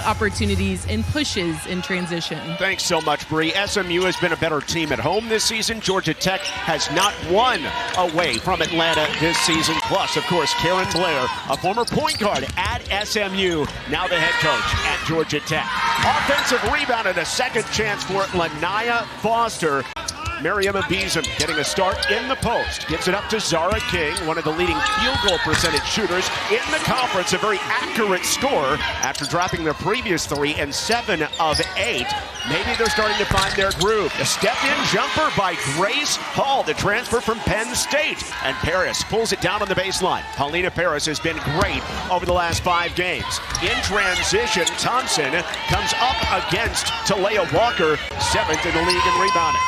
opportunities and pushes in transition. Thanks so much, Bree. SMU has been a better team at home this season. Georgia Tech has not won away from Atlanta this season. Plus, of course, Karen Blair, a former point guard at SMU, now the head coach at Georgia Tech. Offensive rebound and a second chance for Talayah Walker. Miriam Abizam getting a start in the post. Gives it up to Zahra King, one of the leading field goal percentage shooters in the conference. A very accurate scorer after dropping their previous 3 and 7 of 8. Maybe they're starting to find their groove. A step-in jumper by Grace Hall, the transfer from Penn State. And Paris pulls it down on the baseline. Paulina Paris has been great over the last 5 games. In transition, Thompson comes up against Talayah Walker, 7th in the league in rebounding.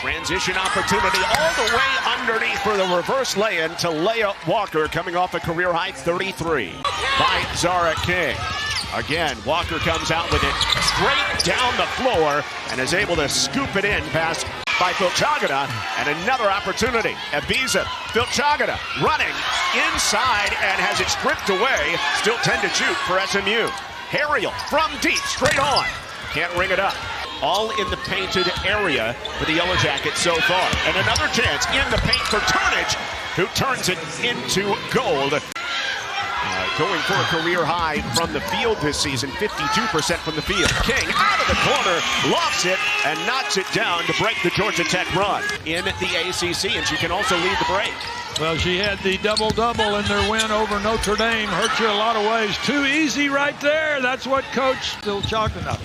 Transition opportunity all the way underneath for the reverse lay-in. Talayah Walker coming off a career-high 33 by Zahra King. Again, Walker comes out with it straight down the floor and is able to scoop it in past by Filchagada. And another opportunity. Ibiza, Filchagada running inside and has it stripped away. Still 10 to shoot for SMU. Harriel from deep, straight on. Can't ring it up. All in the painted area for the Yellow Jackets so far. And another chance in the paint for Turnage, who turns it into gold. Going for a career high from the field this season, 52% from the field. King out of the corner, lofts it, and knocks it down to break the Georgia Tech run in the ACC, and she can also lead the break. Well, she had the double-double in their win over Notre Dame. Hurt you a lot of ways. Too easy right there. That's what Coach still chalking up.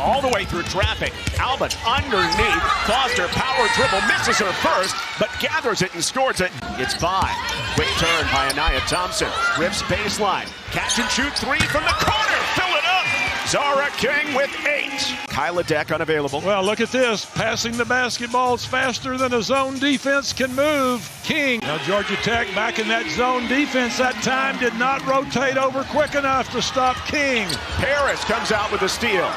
All the way through traffic. Alben underneath. Foster power dribble, misses her first, but gathers it and scores it. It's 5. Quick turn by Anaya Thompson. Rips baseline. Catch and shoot 3 from the corner. Fill it up. Zahra King with 8. Kyla Deck unavailable. Well, look at this. Passing the basketballs faster than a zone defense can move. King. Now Georgia Tech back in that zone defense that time did not rotate over quick enough to stop King. Paris comes out with a steal.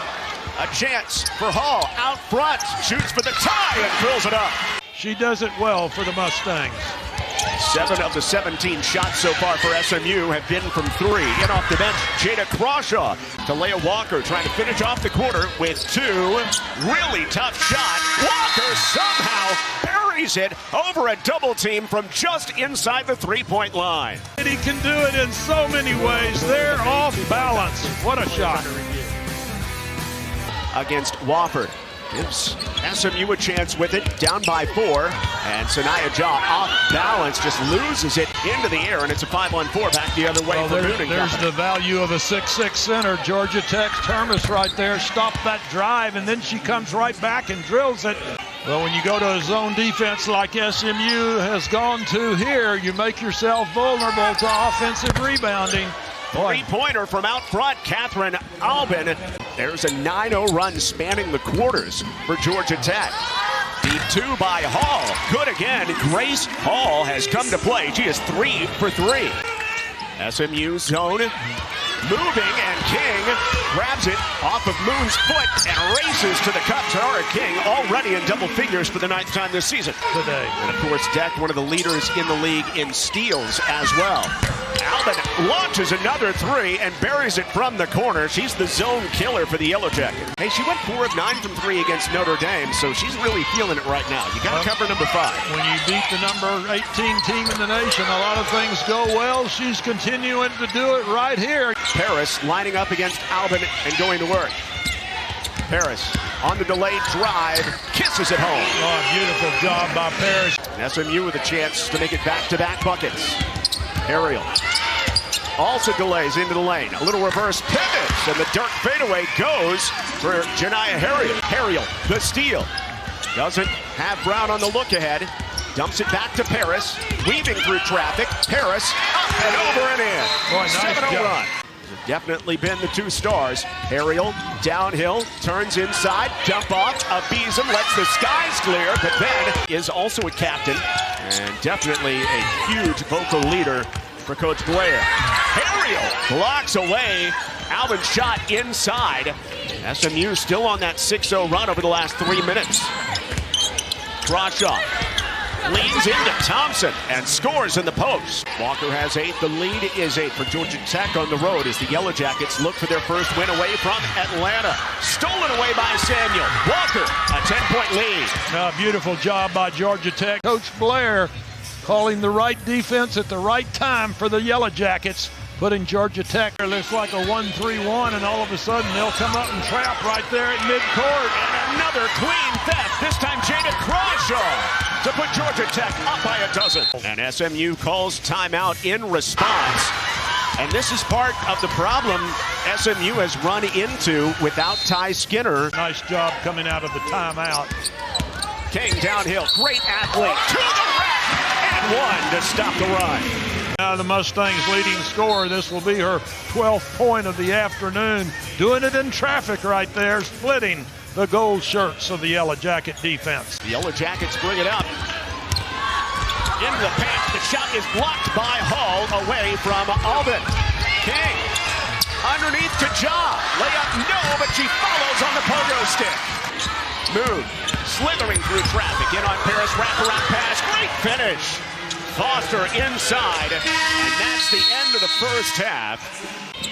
A chance for Hall out front. Shoots for the tie and fills it up. She does it well for the Mustangs. 7 of the 17 shots so far for SMU have been from 3. In off the bench, Jada Crawshaw. Talayah Walker trying to finish off the quarter with 2. Really tough shot. Walker somehow buries it over a double team from just inside the 3-point line. And he can do it in so many ways. They're off balance. What a shot. Against Wofford. Gives SMU a chance with it, down by 4. And Sanaya Jaw off balance, just loses it into the air, and it's a 5-on-4 back the other way. Well, there's the value of a 6'6" center. Georgia Tech's Termas right there stopped that drive, and then she comes right back and drills it. Well, when you go to a zone defense like SMU has gone to here, you make yourself vulnerable to offensive rebounding. 3-pointer from out front, Catherine Alben. There's a 9-0 run spanning the quarters for Georgia Tech. Deep 2 by Hall. Good again. Grace Hall has come to play. She is 3 for 3. SMU zone moving, and King grabs it off of Moon's foot and races to the cup. Zahra King already in double figures for the 9th time this season. Today. And of course, Deck, one of the leaders in the league in steals as well. Alben launches another 3 and buries it from the corner. She's the zone killer for the Yellow Jackets. Hey, she went 4 of 9 from 3 against Notre Dame, so she's really feeling it right now. You got to cover number 5. When you beat the number 18 team in the nation, a lot of things go well. She's continuing to do it right here. Paris lining up against Alben and going to work. Paris on the delayed drive, kisses it home. Oh, beautiful job by Paris. And SMU with a chance to make it back-to-back buckets. Ariel also delays into the lane. A little reverse pivot, and the Dirk fadeaway goes for Janiyah Harriel. Harriel, the steal. Doesn't have Brown on the look ahead. Dumps it back to Paris. Weaving through traffic. Paris up and over and in. Boy, nice 7-0 job. run. Definitely been the 2 stars. Harriel downhill, turns inside, dump off. Abizam lets the skies clear, but then is also a captain and definitely a huge vocal leader for Coach Blair. Harriel blocks away. Alben's shot inside. SMU still on that 6-0 run over the last 3 minutes. Crawshaw Leans into Thompson and scores in the post. Walker has 8. The lead is 8 for Georgia Tech on the road as the Yellow Jackets look for their first win away from Atlanta. Stolen away by Samuel. Walker, a 10-point lead. Beautiful job by Georgia Tech. Coach Blair calling the right defense at the right time for the Yellow Jackets, putting Georgia Tech. It looks like a 1-3-1, and all of a sudden they'll come up and trap right there at midcourt. And another clean theft, this time Jada Crawshaw to put Georgia Tech up by a dozen. And SMU calls timeout in response. And this is part of the problem SMU has run into without Ty Skinner. Nice job coming out of the timeout. King downhill, great athlete, to the rack, and one to stop the run. Now the Mustangs leading scorer. This will be her 12th point of the afternoon. Doing it in traffic right there, splitting the gold shirts of the Yellow Jacket defense. The Yellow Jackets bring it up. Into the paint, the shot is blocked by Hall away from Alben. King, underneath to Ja. Layup, no, but she follows on the pogo stick. Moon, slithering through traffic, in on Paris, wraparound pass, great finish. Foster inside, and that's the end of the first half.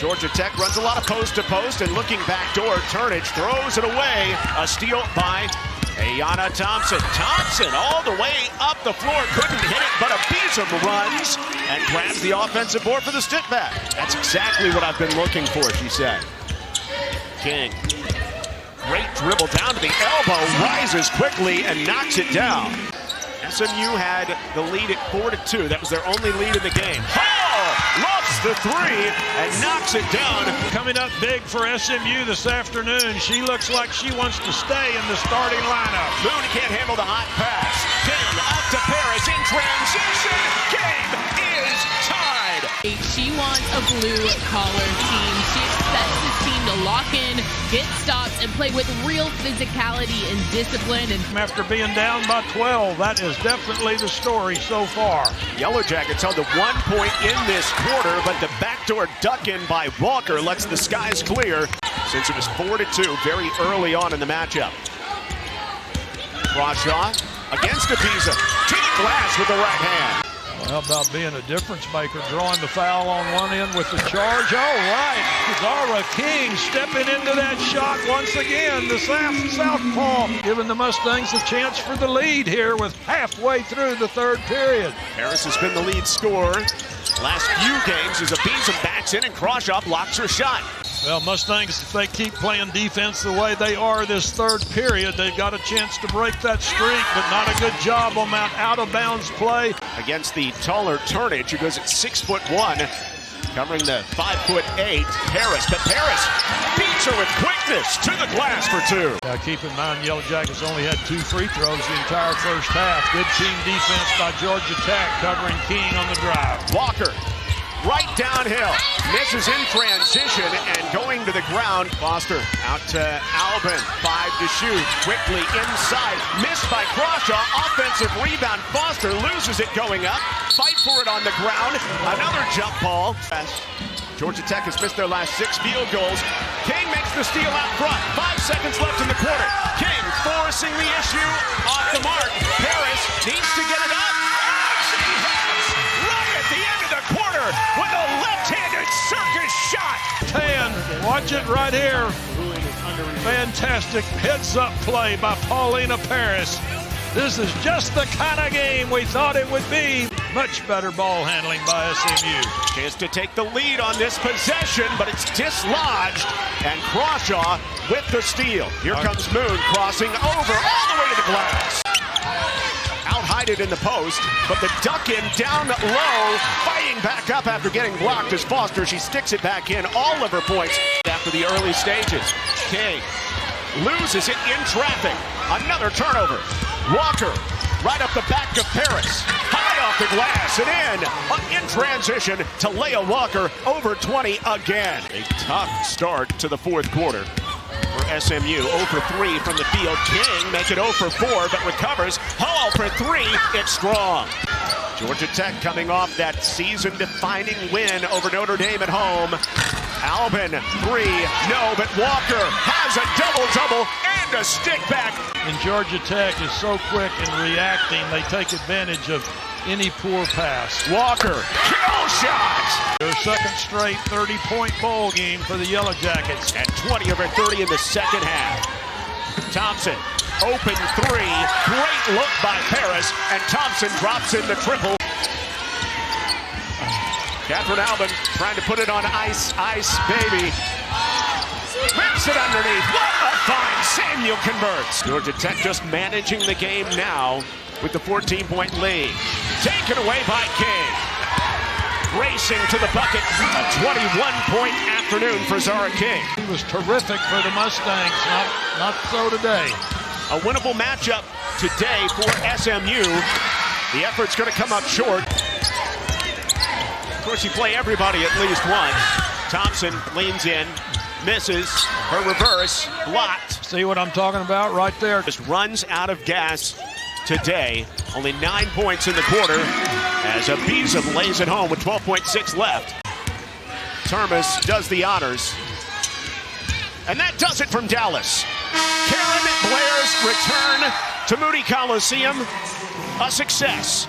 Georgia Tech runs a lot of post-to-post, and looking backdoor, Turnage throws it away. A steal by Ayanna Thompson. Thompson all the way up the floor, couldn't hit it, but Abizam runs and grabs the offensive board for the stick back. That's exactly what I've been looking for, she said. King, great dribble down to the elbow, rises quickly and knocks it down. SMU had the lead at 4-2. That was their only lead in the game. Hall lofts the 3 and knocks it down. Coming up big for SMU this afternoon. She looks like she wants to stay in the starting lineup. Moon can't handle the hot pass. King up to Paris in transition. Game is tied. She wants a blue-collar team. She expects this team to lock in, get stops, and play with real physicality and discipline. And after being down by 12, that is definitely the story so far. Yellow Jackets held to 1 point in this quarter, but the backdoor duck-in by Walker lets the skies clear since it was 4-2 very early on in the matchup. Crawshaw against Abizam, to the glass with the right hand. How about being a difference maker, drawing the foul on one end with the charge? All right, Zahra King stepping into that shot once again. The southpaw giving the Mustangs a chance for the lead here with halfway through the third period. Harris has been the lead scorer last few games as Abizam backs in and Crawshaw blocks her shot. Well, Mustangs, if they keep playing defense the way they are this third period, they've got a chance to break that streak, but not a good job on that out-of-bounds play. Against the taller Turnage, who goes at 6'1", covering the 5'8", Paris. But Paris beats her with quickness to the glass for 2. Now keep in mind, Yellow Jackets only had 2 free throws the entire first half. Good team defense by Georgia Tech, covering King on the drive. Walker, right downhill, misses in transition and going to the ground. Foster out to Alben, 5 to shoot, quickly inside, missed by Crawshaw, offensive rebound. Foster loses it going up, fight for it on the ground, another jump ball. Georgia Tech has missed their last 6 field goals. King makes the steal out front, 5 seconds left in the quarter. King forcing the issue off the mark. Paris needs to get it up. With a left-handed circus shot. Watch it right here. Fantastic heads-up play by Paulina Paris. This is just the kind of game we thought it would be. Much better ball handling by SMU. Chance to take the lead on this possession, but it's dislodged. And Crawshaw with the steal. Here comes Moon crossing over all the way to the glass. Out-hide it in the post, but the duck-in down low, fighting back up after getting blocked as Foster. She sticks it back in, all of her points after the early stages. King loses it in traffic. Another turnover. Walker right up the back of Paris. High off the glass and in transition. Talayah Walker over 20 again. A tough start to the fourth quarter for SMU. 0 for 3 from the field. King make it 0 for 4, but recovers. Hall for 3. It's strong. Georgia Tech coming off that season-defining win over Notre Dame at home. Alben, three, no, but Walker has a double-double and a stick back. And Georgia Tech is so quick in reacting, they take advantage of any poor pass. Walker, kill shot! Their second straight 30-point bowl game for the Yellow Jackets. At 20 over 30 in the second half. Thompson, open three, great look by Paris, and Thompson drops in the triple. Catherine Alben trying to put it on ice, baby. Rips it underneath. What a find. Samuel converts. Georgia Tech just managing the game now with the 14-point lead. Taken away by King. Racing to the bucket. A 21-point afternoon for Zahra King. He was terrific for the Mustangs. Not so today. A winnable matchup today for SMU. The effort's going to come up short. Of course, you play everybody at least once. Thompson leans in, misses, her reverse, blocked. See what I'm talking about right there? Just runs out of gas today. Only 9 points in the quarter as Abizam lays it home with 12.6 left. Termes does the honors. And that does it from Dallas. Karen Blair's return to Moody Coliseum, a success.